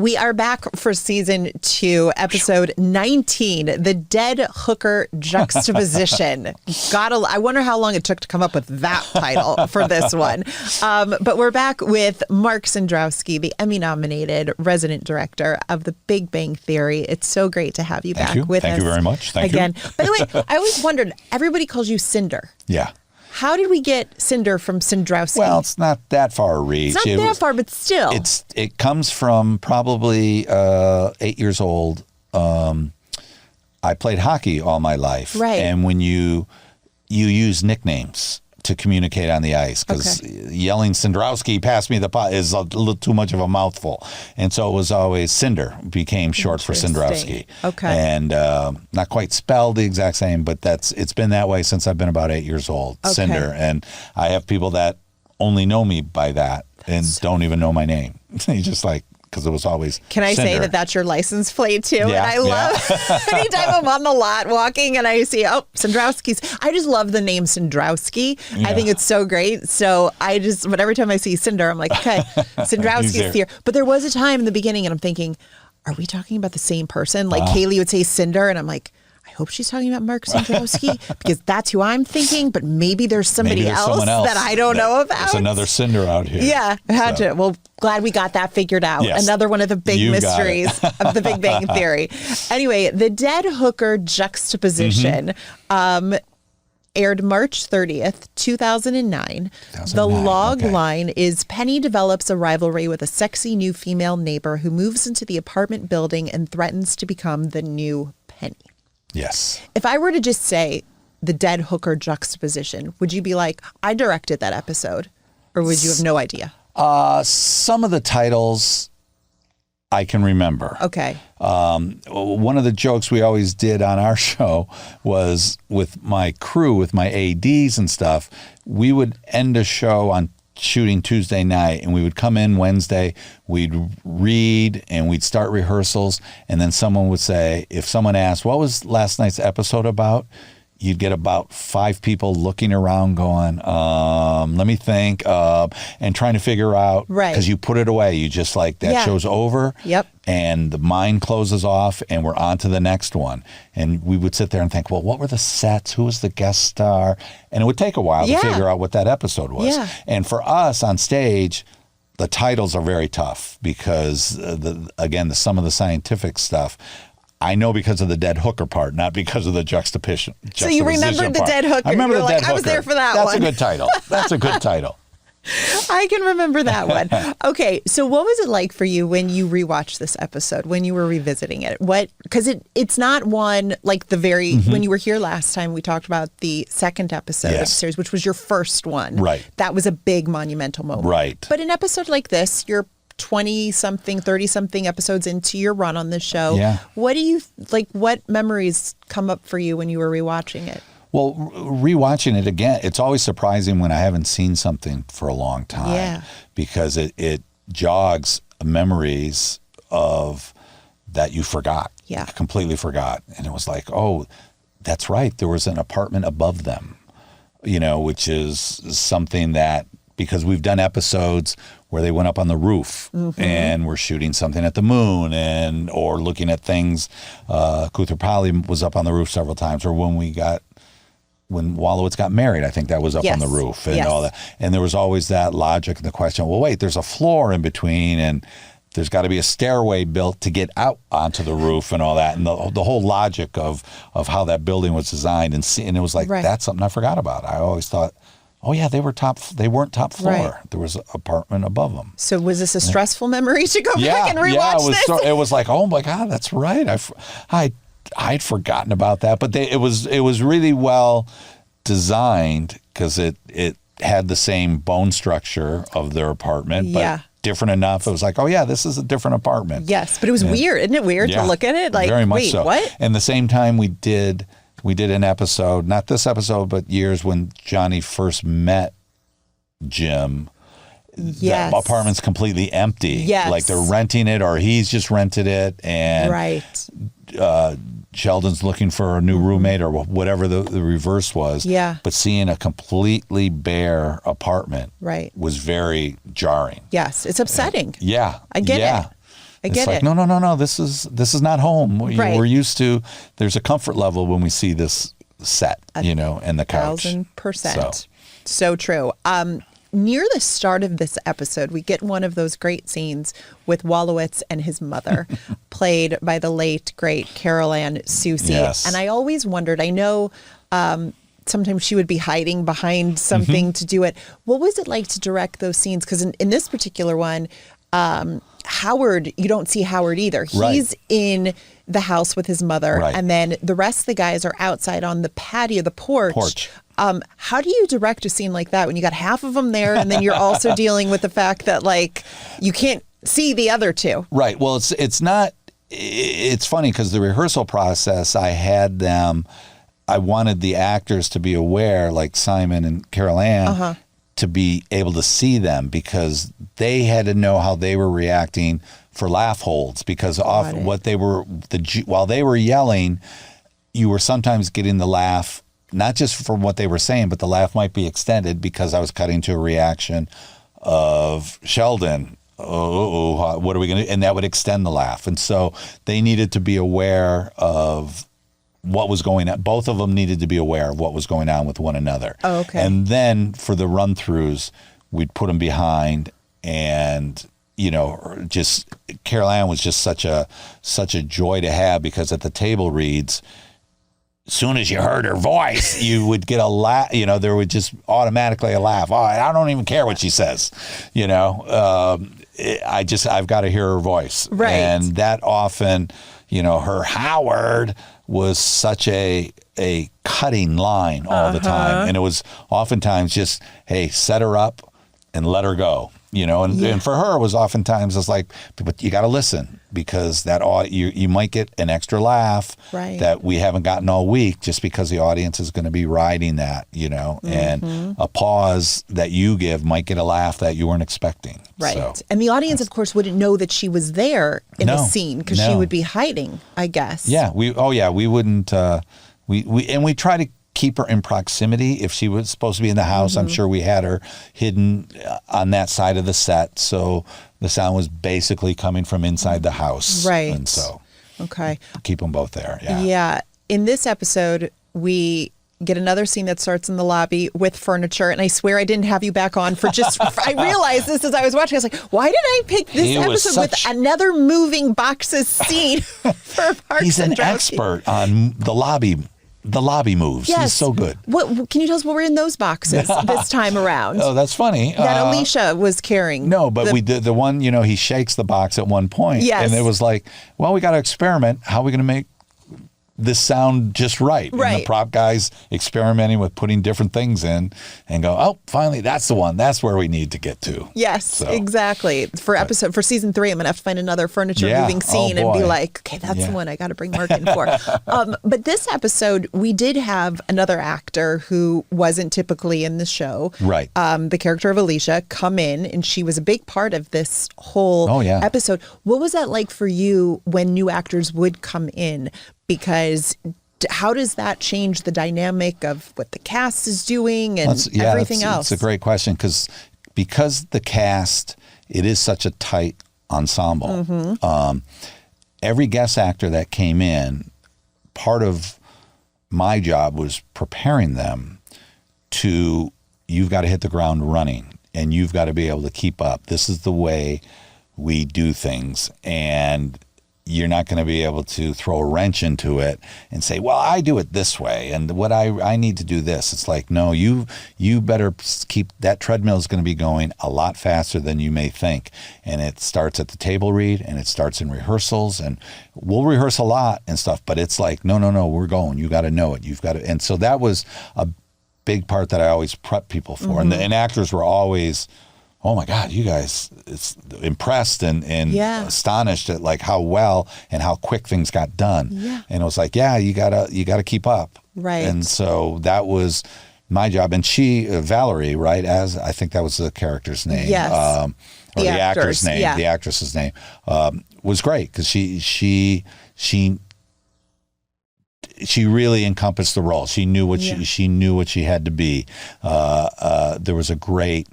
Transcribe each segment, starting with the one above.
We are back for season 2, episode 19, The Dead Hooker Juxtaposition. I wonder how long it took to come up with that title for this one. But we're back with Mark Cendrowski, the Emmy-nominated resident director of The Big Bang Theory. It's so great to have you back with us. Thank you very much. Thank again. you. By the way, I always wondered, everybody calls you Cinder. Yeah. How did we get Cinder from Cendrowski? Well, it's not that far a reach. It's not that far, but still. It comes from probably 8 years old. I played hockey all my life. Right. And when you use nicknames to communicate on the ice, because yelling Cendrowski, pass me the puck, is a little too much of a mouthful. And so it was always Cinder became short for Cendrowski. Okay. And not quite spelled the exact same, but it's been that way since I've been about 8 years old, Cinder. And I have people that only know me by that and don't even know my name. They just because it was always Can I Cinder. say that that's your license plate too? Yeah, and I love anytime I'm on the lot walking and I see, Cendrowski's. I just love the name Cendrowski. Yeah. I think it's so great. So but every time I see Cinder, I'm like, okay, Cendrowski's here. But there was a time in the beginning and I'm thinking, are we talking about the same person? Like Kaley would say Cinder and I'm like, I hope she's talking about Mark Cendrowski because that's who I'm thinking, but maybe there's somebody else that I don't know about. There's another Cinder out here. Yeah, had to. Well, glad we got that figured out. Yes. Another one of the big mysteries of the Big Bang Theory. Anyway, The Dead Hooker Juxtaposition aired March 30th, 2009. The log line is Penny develops a rivalry with a sexy new female neighbor who moves into the apartment building and threatens to become the new Penny. Yes. If I were to just say The Dead Hooker Juxtaposition, would you be like, I directed that episode? Or would you have no idea? Some of the titles I can remember. Okay. One of the jokes we always did on our show was with my crew, with my ADs and stuff, we would end a show on shooting Tuesday night and we would come in Wednesday, we'd read and we'd start rehearsals, and then someone would say, if someone asked, what was last night's episode about? You'd get about 5 people looking around going, let me think, and trying to figure out, because you put it away. You just that show's over. Yep. And the mind closes off and we're on to the next one. And we would sit there and think, well, what were the sets? Who was the guest star? And it would take a while to figure out what that episode was. Yeah. And for us on stage, the titles are very tough because, some of the scientific stuff, I know because of the dead hooker part, not because of the juxtaposition. So you remembered the dead hooker. I remember the dead hooker. I was there for that one. That's a good title. That's a good title. I can remember that one. Okay, so what was it like for you when you rewatched this episode, when you were revisiting it? Because it's not one like the very, when you were here last time, we talked about the second episode of the series, which was your first one. Right. That was a big monumental moment. Right. But an episode like this, you're 20-something, 30-something episodes into your run on this show. Yeah. What memories come up for you when you were rewatching it? Well, rewatching it again, it's always surprising when I haven't seen something for a long time. Yeah. Because it jogs memories of that you forgot. Yeah. Completely forgot. And it was like, oh, that's right. There was an apartment above them, which is something that, because we've done episodes where they went up on the roof and were shooting something at the moon or looking at things. Kutherpali was up on the roof several times, or when Wolowitz got married, I think that was up on the roof and all that. And there was always that logic and the question, well, wait, there's a floor in between and there's got to be a stairway built to get out onto the roof and all that. And the whole logic of how that building was designed. And it was like, that's something I forgot about. I always thought, oh yeah, they weren't top floor. Right. There was an apartment above them. So was this a stressful memory to go back and rewatch this? Yeah, it was like, oh my God, that's right. I'd forgotten about that, but it was really well designed because it had the same bone structure of their apartment, but different enough. It was like, oh yeah, this is a different apartment. Yes, but it was weird. Isn't it weird to look at it? Like, very much wait, so. What? And the same time we did an episode, not this episode, but years when Johnny first met Jim. Yes. The apartment's completely empty. Yes. Like they're renting it or he's just rented it. And Sheldon's looking for a new roommate or whatever the reverse was. Yeah. But seeing a completely bare apartment was very jarring. Yes. It's upsetting. I get it. I get it. No. This is not home. Right. We're used to. There's a comfort level when we see this set, and the couch. 1,000%. So true. Near the start of this episode, we get one of those great scenes with Wolowitz and his mother, played by the late, great Carol Ann Susie. Yes. And I always wondered, I know sometimes she would be hiding behind something to do it. What was it like to direct those scenes? Because in this particular one, Howard, you don't see Howard either. He's in the house with his mother, and then the rest of the guys are outside on the patio, the porch. How do you direct a scene like that when you got half of them there, and then you're also dealing with the fact that you can't see the other two? Right. Well, it's not. It's funny because the rehearsal process, I wanted the actors to be aware, like Simon and Carol Ann, to be able to see them because they had to know how they were reacting for laugh holds because while they were yelling, you were sometimes getting the laugh, not just from what they were saying, but the laugh might be extended because I was cutting to a reaction of Sheldon. Oh, what are we going to do? And that would extend the laugh. And so they needed to be aware of what was going on. Both of them needed to be aware of what was going on with one another. Oh, okay. And then for the run-throughs, we'd put them behind and, just Carol Ann was just such a joy to have because at the table reads, as soon as you heard her voice, you would get a laugh, there would just automatically a laugh. Oh, I don't even care what she says, I've got to hear her voice. Right. And that often, her Howard was such a cutting line all the time. And it was oftentimes just, hey, set her up and let her go, and for her it was oftentimes it's like, but you got to listen because you might get an extra laugh that we haven't gotten all week just because the audience is going to be riding that, and a pause that you give might get a laugh that you weren't expecting. Right. So, and the audience, of course, wouldn't know that she was there in the scene because she would be hiding, I guess. Yeah. We wouldn't, we try to keep her in proximity. If she was supposed to be in the house, I'm sure we had her hidden on that side of the set. So the sound was basically coming from inside the house. Right. And so keep them both there. Yeah. Yeah. In this episode, we get another scene that starts in the lobby with furniture. And I swear I didn't have you back on for just, I realized this as I was watching. I was like, why did I pick this episode with another moving boxes scene for Mark He's Cendrowski? an expert on the lobby moves. Yes. He's so good. What can you tell us what were in those boxes this time around? Oh, that's funny. That Alicia was carrying. No, but we did the one, he shakes the box at one point. Yes. And it was like, well, we got to experiment. How are we going to make this sound just right? And the prop guys experimenting with putting different things in and go, oh, finally, that's the one. That's where we need to get to. Yes, exactly. For season 3, I'm going to have to find another furniture moving scene and be like, okay, that's the one I got to bring Mark in for. But this episode, we did have another actor who wasn't typically in the show. Right. The character of Alicia come in, and she was a big part of this whole episode. What was that like for you when new actors would come in? Because how does that change the dynamic of what the cast is doing and everything else? It's a great question because the cast, it is such a tight ensemble. Every guest actor that came in, part of my job was preparing them to, you've got to hit the ground running and you've got to be able to keep up. This is the way we do things. And you're not going to be able to throw a wrench into it and say, well, I do it this way and what I need to do this. It's like, no, you better keep that treadmill is going to be going a lot faster than you may think. And it starts at the table read and it starts in rehearsals and we'll rehearse a lot and stuff, but it's like, no, we're going. You got to know it. You've got to. And so that was a big part that I always prep people for. And actors were always, oh my God, you guys, it's impressed and astonished at like how well and how quick things got done. Yeah. And it was like, you gotta keep up. Right. And so that was my job. And she, Valerie, right, as I think that was the character's name. Yes. Or the actor's name, the actress's name, was great because she really encompassed the role. She knew what she knew what she had to be. There was a great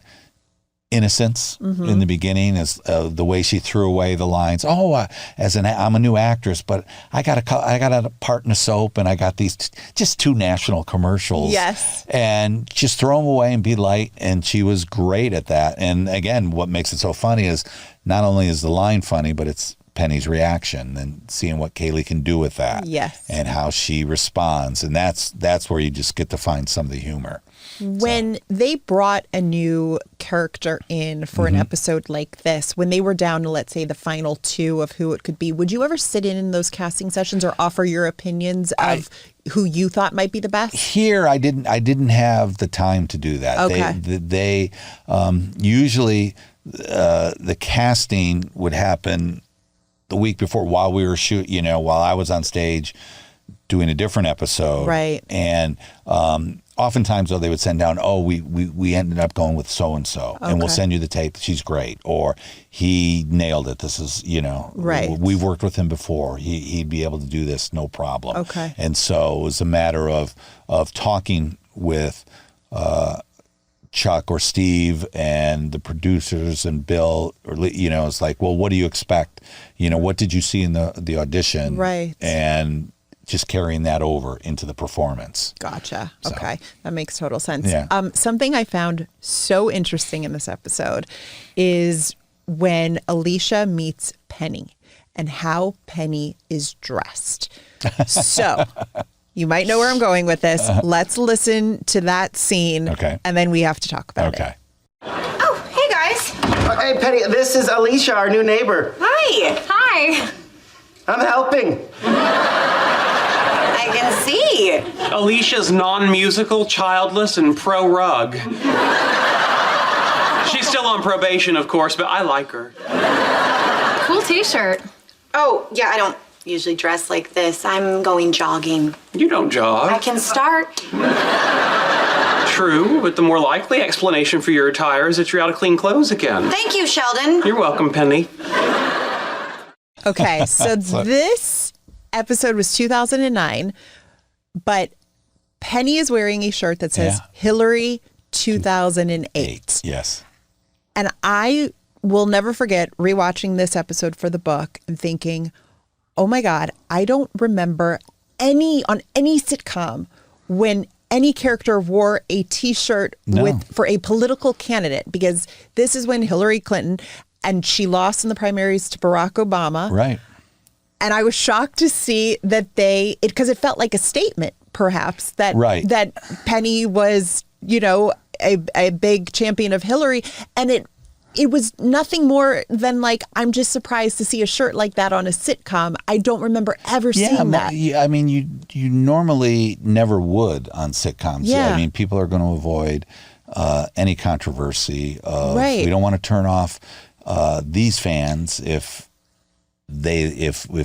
innocence in the beginning, as the way she threw away the lines. Oh, I'm a new actress, but I got a part in a soap, and I got these just 2 national commercials. Yes, and just throw them away and be light. And she was great at that. And again, what makes it so funny is not only is the line funny, but it's Penny's reaction and seeing what Kaley can do with that. Yes, and how she responds, and that's where you just get to find some of the humor. When they brought a new character in for an episode like this, when they were down to, let's say, the final 2 of who it could be, would you ever sit in those casting sessions or offer your opinions of who you thought might be the best? Here, I didn't have the time to do that. Okay. They usually the casting would happen the week before while we were while I was on stage doing a different episode. Right. And oftentimes, though, they would send down, we ended up going with so-and-so, and we'll send you the tape. She's great. Or he nailed it. This is, right. We've worked with him before. He'd be able to do this, no problem. Okay. And so it was a matter of talking with Chuck or Steve and the producers and Bill, or it's like, well, what do you expect? What did you see in the audition? Right. And just carrying that over into the performance. Gotcha. Okay. That makes total sense. Yeah. Something I found so interesting in this episode is when Alicia meets Penny and how Penny is dressed. So you might know where I'm going with this. Let's listen to that scene. Okay. And then we have to talk about it. Okay. Oh, hey guys. Hey, Penny, this is Alicia, our new neighbor. Hi. Hi. I'm helping. I can see. Alicia's non-musical, childless, and pro-rug. She's still on probation, of course, but I like her. Cool t-shirt. Oh, yeah, I don't usually dress like this. I'm going jogging. You don't jog. I can start. True, but the more likely explanation for your attire is that you're out of clean clothes again. Thank you, Sheldon. You're welcome, Penny. Okay. So this episode was 2009, but Penny is wearing a shirt that says Hillary 2008. Yes. And I will never forget rewatching this episode for the book and thinking, oh my God, I don't remember on any sitcom when any character wore a t-shirt for a political candidate, because this is when Hillary Clinton, and she lost in the primaries to Barack Obama. Right. And I was shocked to see that because it felt like a statement, perhaps, that Penny was, a big champion of Hillary. And it was nothing more than like, I'm just surprised to see a shirt like that on a sitcom. I don't remember ever seeing that. I mean, you normally never would on sitcoms. Yeah. I mean, people are going to avoid any controversy. Right. We don't want to turn off these fans if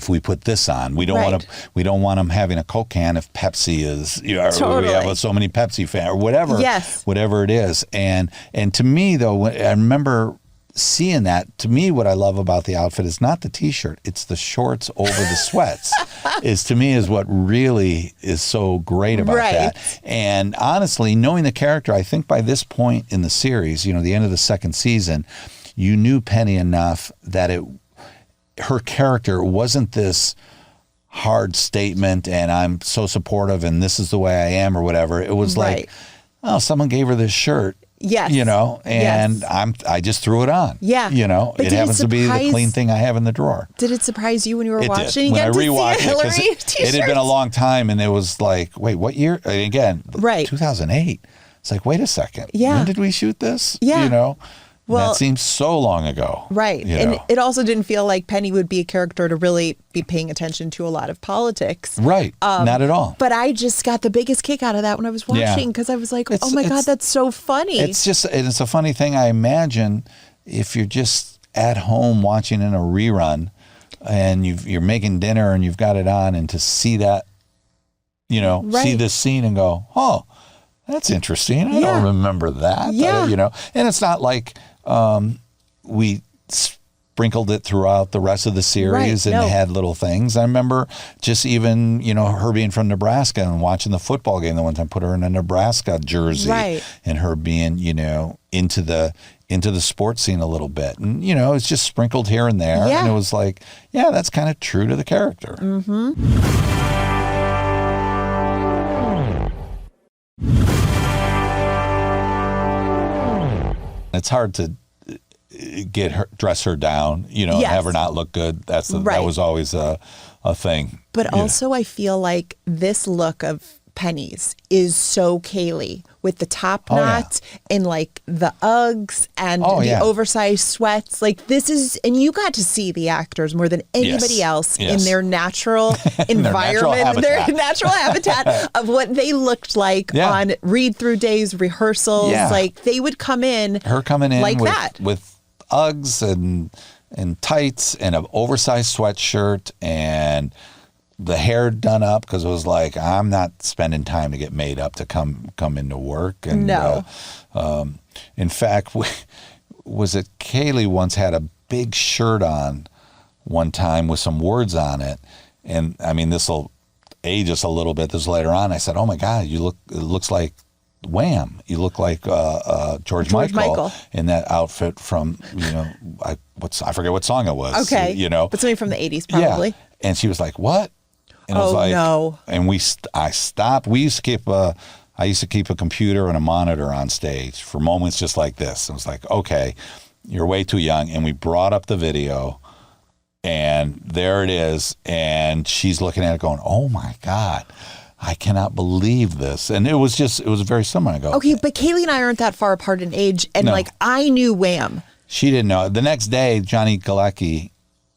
we put this on. We don't want them having a Coke can if Pepsi is, we have so many Pepsi fans or whatever. Yes. Whatever it is. And to me though, I remember seeing that. To me, what I love about the outfit is not the t-shirt, it's the shorts over the sweats. To me is what really is so great about that. And honestly, knowing the character, I think by this point in the series, the end of the second season, you knew Penny enough that her character wasn't this hard statement and I'm so supportive and this is the way I am or whatever. It was like, oh, someone gave her this shirt. Yes. And I just threw it on. Yeah. But it happens to be the clean thing I have in the drawer. Did it surprise you when you were watching? Did. When I rewatched it had been a long time and it was like, wait, what year? And again, 2008. It's like, wait a second. Yeah. When did we shoot this? Yeah. Well, that seems so long ago. Right. And it also didn't feel like Penny would be a character to really be paying attention to a lot of politics. Right. Not at all. But I just got the biggest kick out of that when I was watching because I was like, oh my God, that's so funny. It's a funny thing. I imagine if you're just at home watching in a rerun and you're making dinner and you've got it on, and to see that, see this scene and go, oh, that's interesting. I don't remember that. Yeah. And it's not like we sprinkled it throughout the rest of the series and had little things. I remember just even, her being from Nebraska and watching the football game the one time, put her in a Nebraska jersey and her being, into the into the sports scene a little bit. And, you know, it's just sprinkled here and there. Yeah. And it was like, yeah, that's kind of true to the character. Mm-hmm. It's hard to dress her down, you know, Yes. have her not look good. That was always a thing. But also I feel like this look of Penny's is so Kaley with the top knot and like the Uggs and the oversized sweats. Like this is, and you got to see the actors more than anybody else in their natural environment, their natural habitat of what they looked like on read-through days, rehearsals. Yeah. Like they would come in like that with Uggs and tights and an oversized sweatshirt and the hair done up, because it was like, I'm not spending time to get made up to come into work. And in fact, was it Kaley once had a big shirt on one time with some words on it, and I mean, this will age us a little bit. This later on, I said, "Oh my God, it looks like Wham! You look like George Michael in that outfit from, you know, I forget what song it was. Okay, you know, but something from the 80s probably." Yeah. And she was like, "What?" And I was like, no. And I stopped. I used to keep a computer and a monitor on stage for moments just like this. I was like, okay, you're way too young. And we brought up the video, and there it is. And she's looking at it going, oh my God, I cannot believe this. And it was very similar. I go, okay, but Kaley and I aren't that far apart in age. And like, I knew Wham. She didn't know. The next day, Johnny Galecki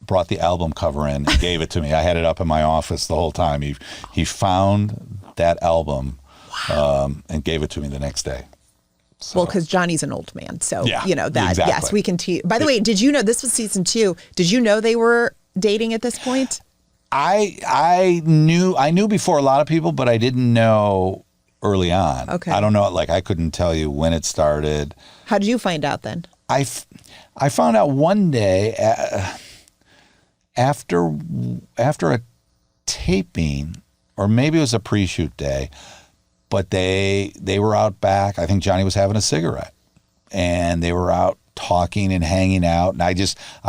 brought the album cover in and gave it to me. I had it up in my office the whole time. He found that album and gave it to me the next day. So. Well, because Johnny's an old man, so you know that. Exactly. Yes, we can. By the way, did you know this was season 2? Did you know they were dating at this point? I knew before a lot of people, but I didn't know early on. Okay. I don't know. Like, I couldn't tell you when it started. How did you find out then? I found out one day. After a taping, or maybe it was a pre-shoot day, but they were out back. I think Johnny was having a cigarette, and they were out talking and hanging out. And I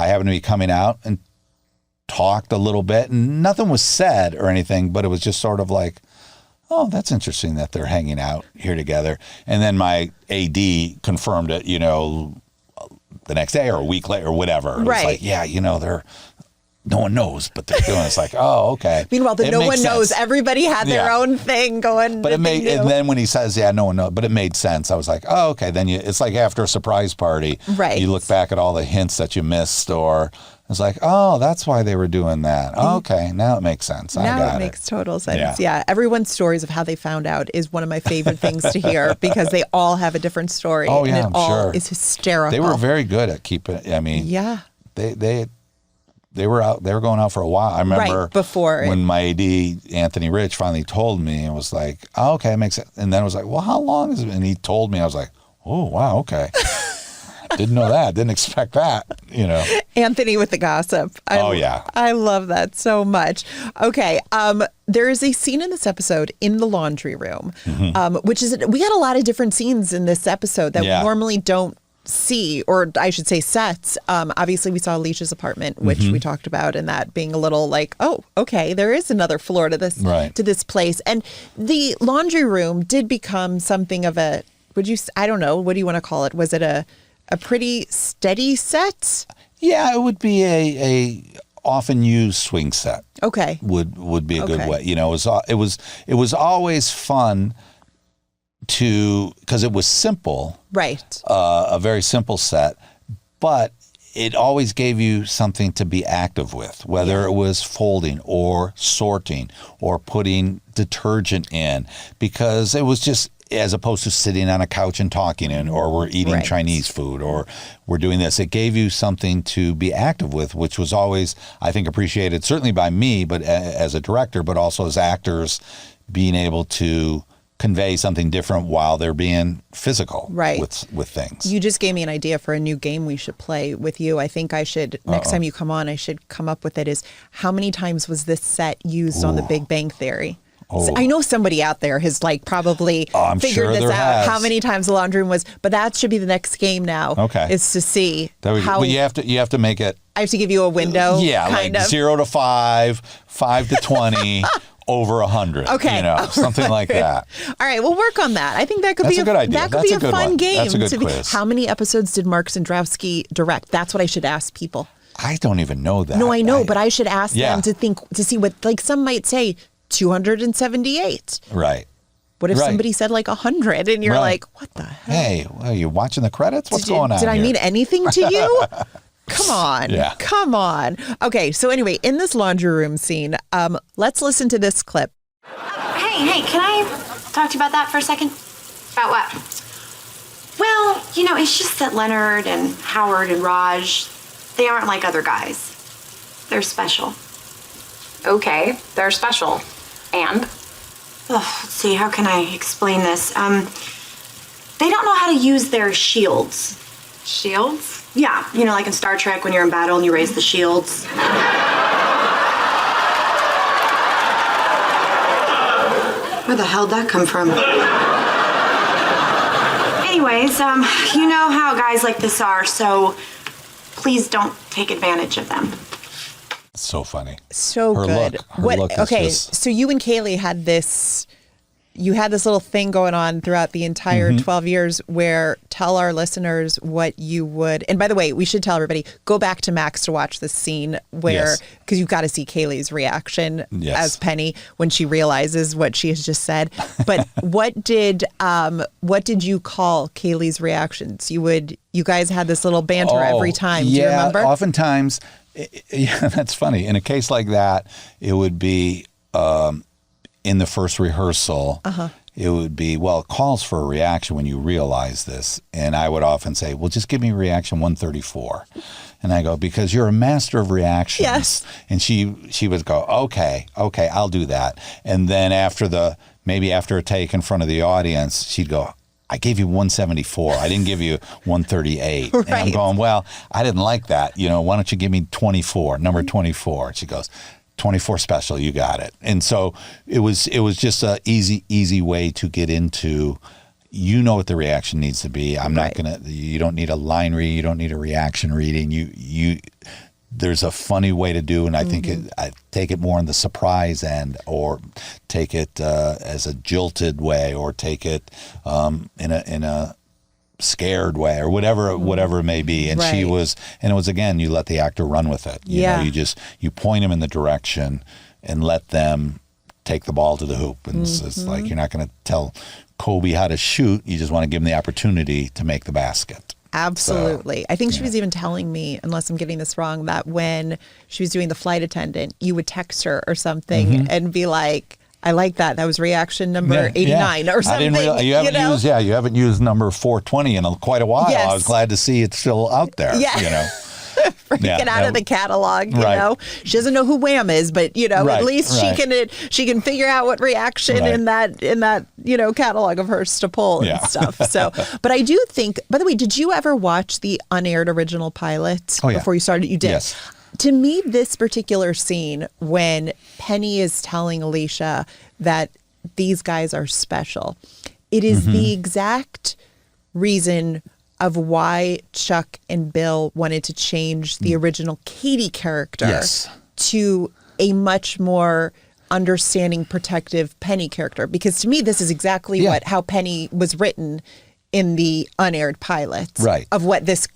happened to be coming out and talked a little bit, and nothing was said or anything, but it was just sort of like, oh, that's interesting that they're hanging out here together. And then my AD confirmed it, you know, the next day or a week later or whatever. It was like, yeah, you know, no one knows, but they're doing it. It's like, oh, okay. Meanwhile, no one knows. Everybody had their own thing going. But and then when he says, yeah, no one knows, but it made sense. I was like, oh, okay. Then it's like after a surprise party, you look back at all the hints that you missed, or it's like, oh, that's why they were doing that. Oh, okay, now it makes sense. Now it makes total sense. Yeah, everyone's stories of how they found out is one of my favorite things to hear, because they all have a different story. Oh, yeah, and I'm sure. Is hysterical. They were very good at keeping. I mean, They were going out for a while. I remember before when my AD, Anthony Rich, finally told me, and was like, oh, okay, it makes sense. And then I was like, well, how long is it? And he told me, I was like, oh, wow, okay. Didn't know that. Didn't expect that, you know. Anthony with the gossip. I love that so much. Okay. There is a scene in this episode in the laundry room, which is, we got a lot of different scenes in this episode that we normally don't see, or I should say sets. Obviously we saw Alicia's apartment, which we talked about, and that being a little like, oh, okay, there is another floor to this place. And the laundry room did become something of a, I don't know, what do you want to call it? Was it a pretty steady set? Yeah, it would be a often used swing set. Okay. Would be a good way. You know, it was always fun because it was simple. Right. A very simple set, but it always gave you something to be active with, whether it was folding or sorting or putting detergent in, because it was just, as opposed to sitting on a couch and talking, or we're eating Chinese food, or we're doing this. It gave you something to be active with, which was always, I think, appreciated, certainly by me, but as a director, but also as actors, being able to convey something different while they're being physical with things. You just gave me an idea for a new game we should play with you. I think I should, next time you come on, I should come up with it, is how many times was this set used on The Big Bang Theory? Oh. I know somebody out there has like probably I'm figured sure this there out, has. how many times the laundry room was, but that should be the next game now. Okay. Is to see how Well, you have to make it. I have to give you a window. Yeah, kind like of. 0 to 5, 5 to 20, over 100. Okay. You know, something like that. All right, we'll work on that. I think that could That's be a good idea. That could That's be a a good fun one. game. That's a good quiz. How many episodes did Mark Cendrowski direct? That's what I should ask people. I don't even know that. No, I know, but I should ask Yeah. them to see what, like some might say 278. Right. What if Right. somebody said like 100 and you're Right. like, what the hell? Hey, are you watching the credits? What's going on Did I here? mean anything to you? Come on. Yeah. Come on. Okay, so anyway, in this laundry room scene, let's listen to this clip. Hey, can I talk to you about that for a second? About what? Well, it's just that Leonard and Howard and Raj, they aren't like other guys. They're special. Okay, they're special. And? Let's see, how can I explain this? They don't know how to use their shields. Shields? Yeah, like in Star Trek when you're in battle and you raise the shields. Where the hell'd that come from? Anyways, you know how guys like this are, so please don't take advantage of them. So funny. So Her good. look. Her look is okay, just- so you and Kaley had this little thing going on throughout the entire Mm-hmm. 12 years where tell our listeners what you would, and by the way, we should tell everybody, go back to Max to watch this scene where, Yes. because you've got to see Kaley's reaction Yes. as Penny when she realizes what she has just said. But what did you call Kaley's reactions? You guys had this little banter every time. Do you remember? Oftentimes, yeah, that's funny. In a case like that, it would be in the first rehearsal. It would be, well, it calls for a reaction when you realize this. And I would often say, well, just give me reaction 134. And I go, because you're a master of reactions. Yes. And she would go, okay, I'll do that. And then after a take in front of the audience, she'd go, I gave you 174. I didn't give you 138. Right. And I'm going, well, I didn't like that. Why don't you give me 24, number 24? And she goes, 24 special, you got it. And so it was just a easy way to get into, what the reaction needs to be. I'm not you don't need a line read, you don't need a reaction reading. There's a funny way to do, and I think I take it more in the surprise end, or take it as a jilted way, or take it in a scared way, or whatever it may be. And Right. it was again, you let the actor run with it. You point them in the direction and let them take the ball to the hoop. And it's like, you're not going to tell Kobe how to shoot. You just want to give him the opportunity to make the basket. Absolutely. I think she was even telling me, unless I'm getting this wrong, that when she was doing the flight attendant, you would text her or something and be like, I like that. That was reaction number 89 or something. I didn't realize, you haven't used number 420 in quite a while. Yes. I was glad to see it's still out there. Yeah. Freaking out of the catalog, you Right. know. She doesn't know who Wham is, but at least she can figure out what reaction in that catalog of hers to pull and stuff. So, but I do think, by the way, did you ever watch the unaired original pilot before you started? You did. Yes. To me, this particular scene when Penny is telling Alicia that these guys are special, it is the exact reason of why Chuck and Bill wanted to change the original Katie character to a much more understanding, protective Penny character. Because to me, this is exactly how Penny was written in the unaired pilot of what this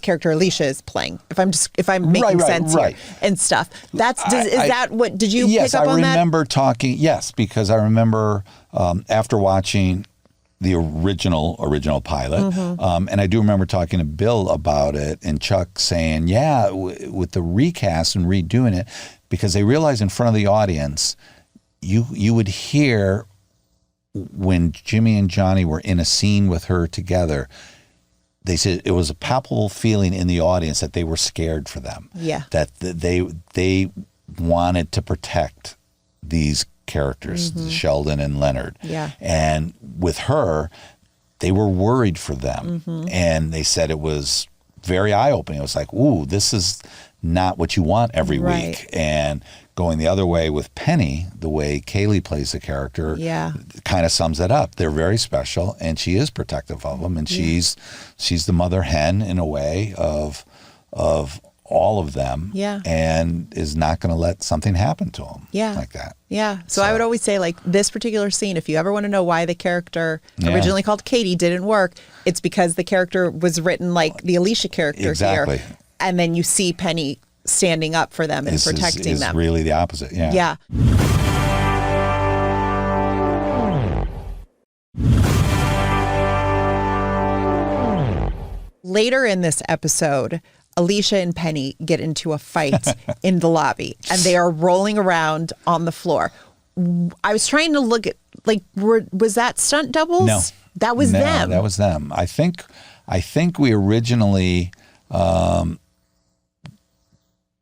character Alicia is playing. If I'm making sense here and stuff. Did you pick up on that? Yes, I remember talking. Yes, because I remember after watching the original pilot. And I do remember talking to Bill about it, and Chuck saying, with the recast and redoing it, because they realized in front of the audience, you would hear when Jimmy and Johnny were in a scene with her together, they said it was a palpable feeling in the audience that they were scared for them. Yeah. That they wanted to protect these characters, Sheldon and Leonard. Yeah. And with her, they were worried for them. And they said it was very eye-opening. It was like, ooh, this is not what you want every Right. week. And going the other way with Penny, the way Kaley plays the character, kind of sums it up. They're very special, and she is protective of them, and she's the mother hen in a way of all of them, and is not going to let something happen to them like that. Yeah. So I would always say, like, this particular scene, if you ever want to know why the character originally called Katie didn't work, it's because the character was written like the Alicia character here. And then you see Penny standing up for them and protecting is them. Really the opposite. Yeah. Later in this episode, Alicia and Penny get into a fight in the lobby, and they are rolling around on the floor. I was trying to look at, like, was that stunt doubles? No. That was them. That was them. I think we originally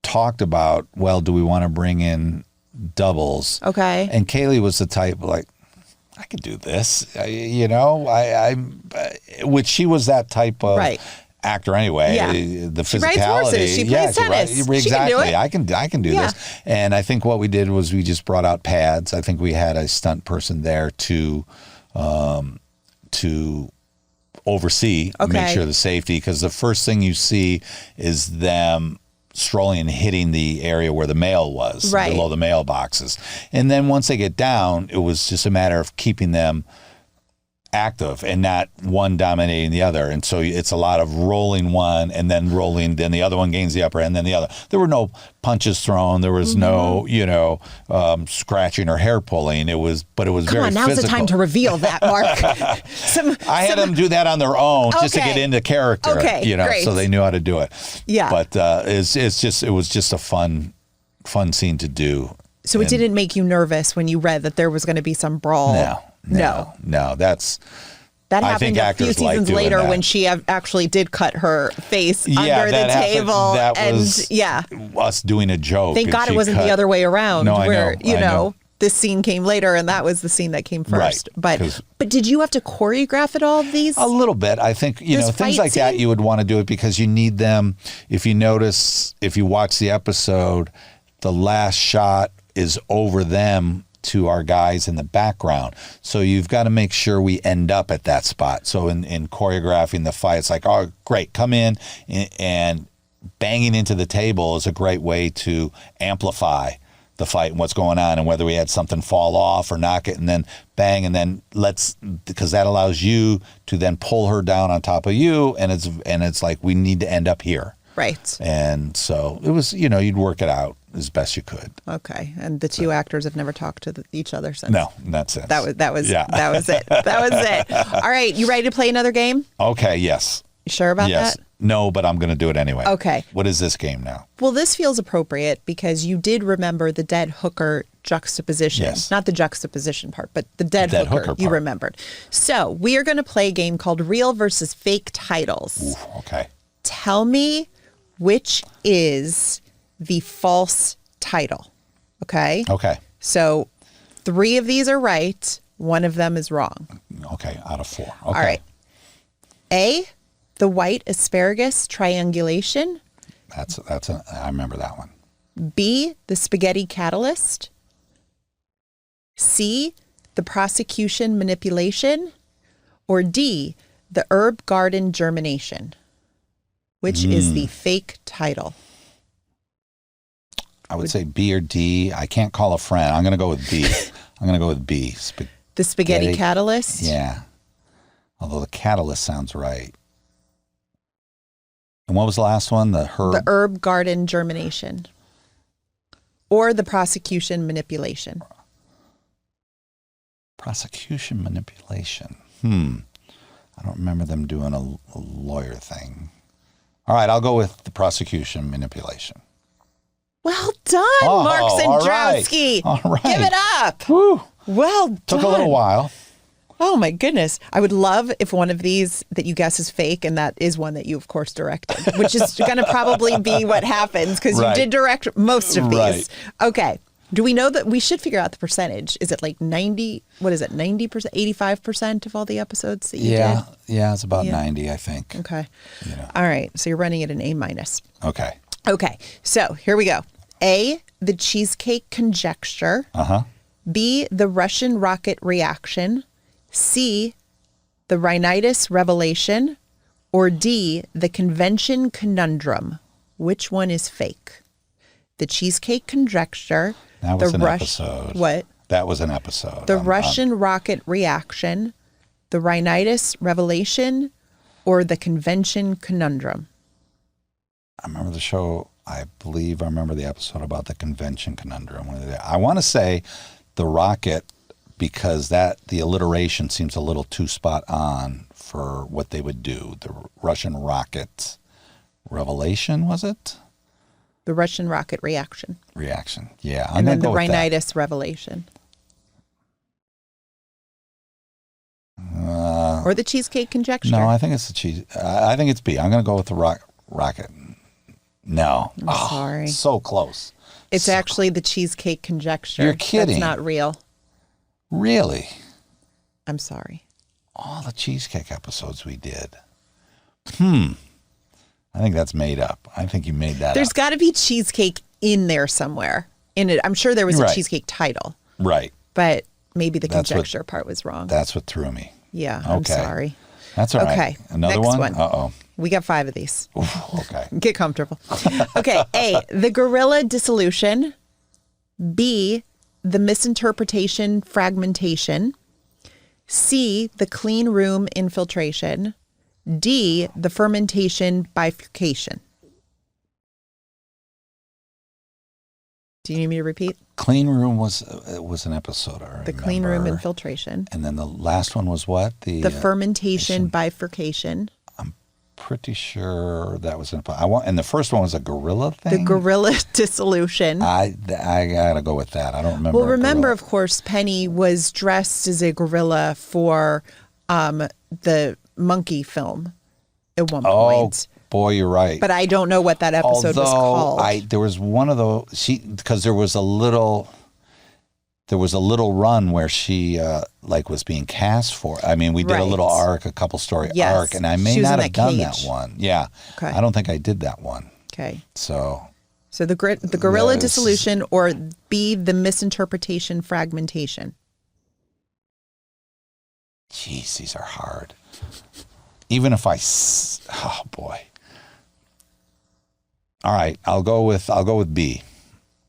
talked about, well, do we want to bring in doubles? Okay. And Kaley was the type, like, I could do this, which she was that type of actor anyway. The physicality. She rides horses. She plays tennis. Exactly. She can do it. I can do this. And I think what we did was we just brought out pads. I think we had a stunt person there to oversee, make sure the safety, because the first thing you see is them strolling and hitting the area where the mail was, below the mailboxes. And then once they get down, it was just a matter of keeping them active and not one dominating the other. And so it's a lot of rolling one and then rolling, then the other one gains the upper and then the other. There were no punches thrown. There was no, scratching or hair pulling. It was very physical. Come on, now's the time to reveal that, Mark. I had them do that on their own just to get into character, great. So they knew how to do it. Yeah. But it was just a fun scene to do. So it didn't make you nervous when you read that there was going to be some brawl? No. That happened a few seasons later when she actually did cut her face under the table. That was us doing a joke. Thank God it wasn't the other way around. No, where, I know. this scene came later and that was the scene that came first. Right, but did you have to choreograph at all of these? A little bit. I think, things like that you would want to do it because you need them. If you notice, if you watch the episode, the last shot is over them to our guys in the background. So you've got to make sure we end up at that spot. So in choreographing the fight, it's like, oh, great, come in, and banging into the table is a great way to amplify the fight and what's going on and whether we had something fall off or knock it and then bang and then because that allows you to then pull her down on top of you and it's like we need to end up here. Right. And so it was, you'd work it out as best you could. Okay. And the two actors have never talked to each other since. No, that's it. That was it. That was it. All right. You ready to play another game? Okay. Yes. You sure about that? No, but I'm going to do it anyway. Okay. What is this game now? Well, this feels appropriate because you did remember the Dead Hooker Juxtaposition. Yes. Not the juxtaposition part, but the Dead Hooker you remembered. So we are going to play a game called Real versus Fake Titles. Ooh, okay. Tell me which is the false title. Okay? Okay. So 3 of these are right. 1 of them is wrong. Okay. Out of 4. Okay. All right. A, the white asparagus triangulation. I remember that one. B, the spaghetti catalyst. C, the prosecution manipulation. Or D, the herb garden germination. Which is the fake title? I would say B or D. I can't call a friend. I'm going to go with B. I'm going to go with B. The spaghetti catalyst? Yeah. Although the catalyst sounds right. And what was the last one? The herb garden germination. Or the prosecution manipulation. Prosecution manipulation. I don't remember them doing a lawyer thing. All right, I'll go with the prosecution manipulation. Well done, Mark Cendrowski. All right. Give it up. Woo. Well done. Took a little while. Oh, my goodness. I would love if one of these that you guess is fake, and that is one that you, of course, directed, which is going to probably be what happens because you did direct most of these. Right. Okay. Do we know that we should figure out the percentage? Is it like 90, what is it, 90%, 85% of all the episodes that you did? Yeah, it's about 90, I think. Okay. All right. So you're running at an A-. Okay. Okay, so here we go. A, the cheesecake conjecture. B, the Russian rocket reaction. C, the rhinitis revelation. Or D, the convention conundrum. Which one is fake? The cheesecake conjecture. That was an episode. What? That was an episode. The Russian rocket reaction, the rhinitis revelation, or the convention conundrum. I remember the show. I believe I remember the episode about the convention conundrum. I want to say the rocket, because the alliteration seems a little too spot on for what they would do. The Russian rocket revelation, was it? The Russian rocket reaction. Reaction, yeah. And then the rhinitis revelation. Or the cheesecake conjecture. No, I think it's the cheese. I think it's B. I'm going to go with the rocket. No. I'm sorry. So close. It's actually the cheesecake conjecture. You're kidding. That's not real. Really? I'm sorry. All the cheesecake episodes we did. I think that's made up. I think you made that There's up. got to be cheesecake in there somewhere. In it, I'm sure there was a cheesecake title. Right. But maybe the conjecture part was wrong. That's what threw me. Yeah, I'm Okay. sorry. That's all right. Okay, Another next one? one. Uh-oh. We got 5 of these. Oof, okay. Get comfortable. Okay, A, the gorilla dissolution. B, the misinterpretation fragmentation. C, the clean room infiltration. D, the fermentation bifurcation. Do you need me to repeat? Clean room was an episode. I remember. The clean room infiltration. And then the last one was what? The fermentation bifurcation. pretty sure that was and the first one was a gorilla thing. The gorilla dissolution. I gotta go with that. I don't remember. Well, remember, of course, Penny was dressed as a gorilla for the monkey film at one point. Boy, you're right. But I don't know what that episode was called. There was one of those. Because there was a little run where she was being cast for. I mean, we did a little arc, a couple story arc, and I may not have done that one. Yeah, okay. I don't think I did that one. Okay. So the gorilla dissolution, or B, the misinterpretation fragmentation. Jeez, these are hard. Even if oh boy. All right, I'll go with B.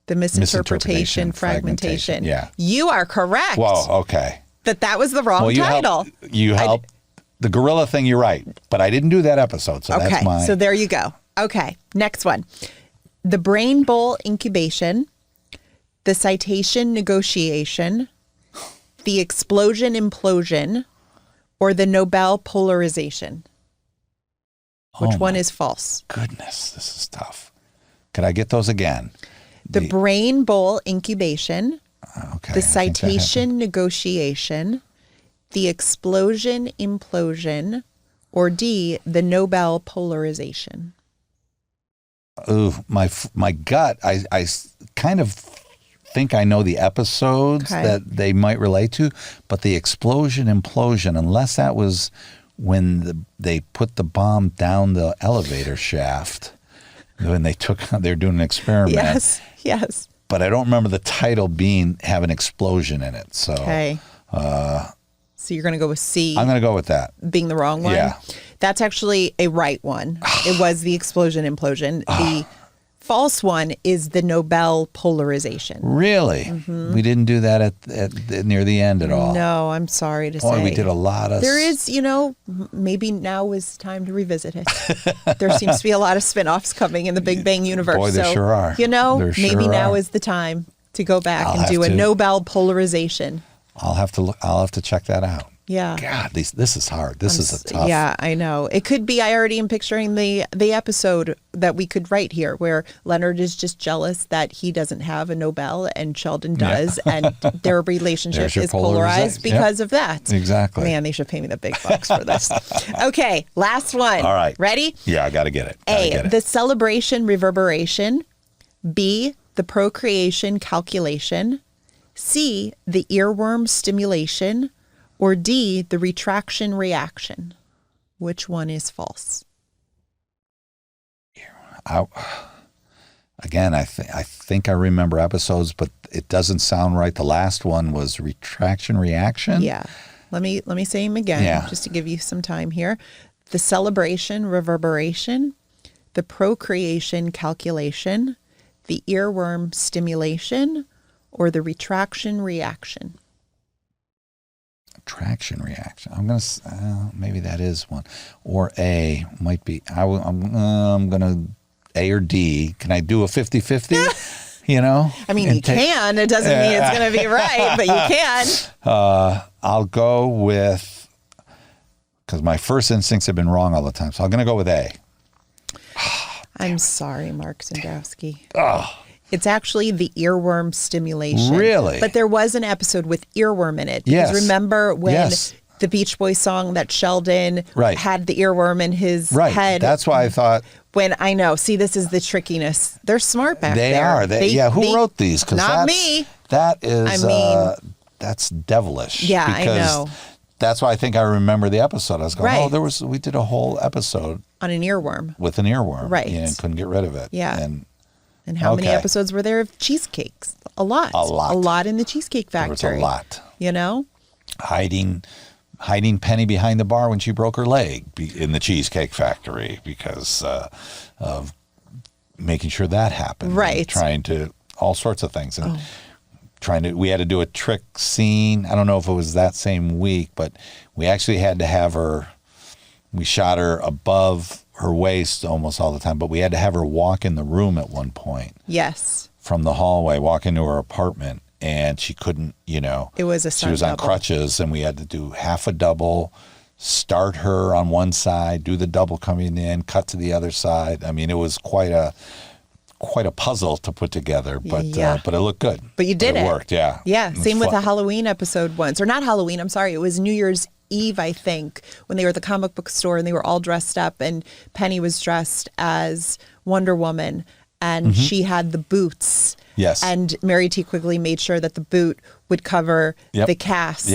The misinterpretation fragmentation. Yeah. You are correct. Whoa, okay. That was the wrong title. You helped. The gorilla thing, you're right. But I didn't do that episode, so that's my... So there you go. Okay, next one. The brain bowl incubation, the citation negotiation, the explosion implosion, or the Nobel polarization. Which one is false? Goodness, this is tough. Could I get those again? The brain bowl incubation, the citation negotiation, the explosion implosion, or D, the Nobel polarization. Ooh, my gut, I kind of think I know the episodes that they might relate to, but the explosion implosion, unless that was when they put the bomb down the elevator shaft, when they're doing an experiment. Yes. But I don't remember the title have an explosion in it. So, so you're going to go with C. I'm going to go with that. Being the wrong one? Yeah. That's actually a right one. It was the explosion implosion. The false one is the Nobel polarization. Really? Mm-hmm. We didn't do that at near the end at all. No, I'm sorry to say. Boy, we did a lot of... There is, maybe now is time to revisit it. There seems to be a lot of spin-offs coming in the Big Bang universe. Boy, there sure are. Maybe now is the time to go back and do a Nobel polarization. I'll have to check that out. Yeah. God, this is hard. This is a tough. Yeah, I know. It could be, I already am picturing the episode that we could write here where Leonard is just jealous that he doesn't have a Nobel and Sheldon does, and their relationship is polarized because of that. Exactly. Man, they should pay me the big bucks for this. Okay, last one. All right. Ready? Yeah, I got to get it. A, the celebration reverberation. B, the procreation calculation. C, the earworm stimulation. Or D, the retraction reaction. Which one is false? Again, I think I remember episodes, but it doesn't sound right. The last one was retraction reaction. Yeah. Let me say them again, just to give you some time here. The celebration reverberation, the procreation calculation, the earworm stimulation, or the retraction reaction. Traction reaction. I'm going to, maybe that is one. Or A might be, I'm going to, A or D. Can I do a 50-50? You know? I mean, you can. It doesn't mean it's going to be right, but you can. I'll go with, because my first instincts have been wrong all the time. So I'm going to go with A. I'm sorry, Mark Cendrowski. Oh. It's actually the earworm stimulation. Really? But there was an episode with earworm in it. Because remember when the Beach Boys song that Sheldon had the earworm in his head? That's why I thought. When I know. See, this is the trickiness. They're smart back there. They are. Who wrote these? Not me. That is, that's devilish. Yeah, I know. That's why I think I remember the episode. I was going, we did a whole episode. On an earworm. With an earworm. Right. And couldn't get rid of it. Yeah. And how many episodes were there of cheesecakes? A lot. A lot in the Cheesecake Factory. There was a lot. You know? Hiding Penny behind the bar when she broke her leg in the Cheesecake Factory because of making sure that happened. Right. And trying to, all sorts of things. And we had to do a trick scene. I don't know if it was that same week, but we actually had to have her, we shot her above her waist almost all the time, but we had to have her walk in the room at one point. Yes. From the hallway, walk into her apartment, and she couldn't, you know. It was a stunt She was on double. crutches, and we had to do half a double, start her on one side, do the double coming in, cut to the other side. I mean, it was quite a puzzle to put together, but it looked good. But you did it. It worked, yeah. Yeah, same with a Halloween episode once. Or not Halloween, I'm sorry. It was New Year's Eve, I think, when they were at the comic book store and they were all dressed up and Penny was dressed as Wonder Woman and she had the boots. Yes. And Mary T. Quigley made sure that the boot would cover the cast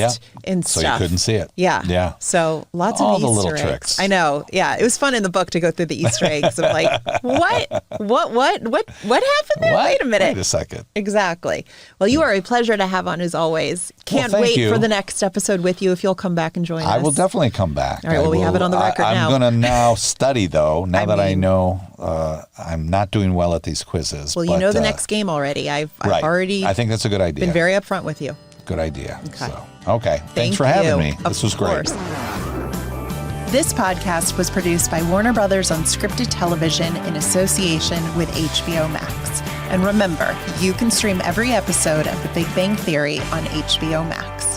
and stuff. So you couldn't see it. Yeah. Yeah. So lots all of the Easter little eggs. Tricks. I know. Yeah. It was fun in the book to go through the Easter eggs of like, what happened there? What? Wait a minute. Wait a second. Exactly. Well, you are a pleasure to have on as always. Can't thank wait you. for the next episode with you if you'll come back and join us. I will definitely come back. All right. Well, we have it on the record now. I'm going to now study, though, now that I know I'm not doing well at these quizzes. Well, you know the next game already. I've already I think that's a good idea. been very upfront with you. Good idea. Okay. Okay. Thanks for having me. This was great. This podcast was produced by Warner Brothers Unscripted Television in association with HBO Max. And remember, you can stream every episode of The Big Bang Theory on HBO Max.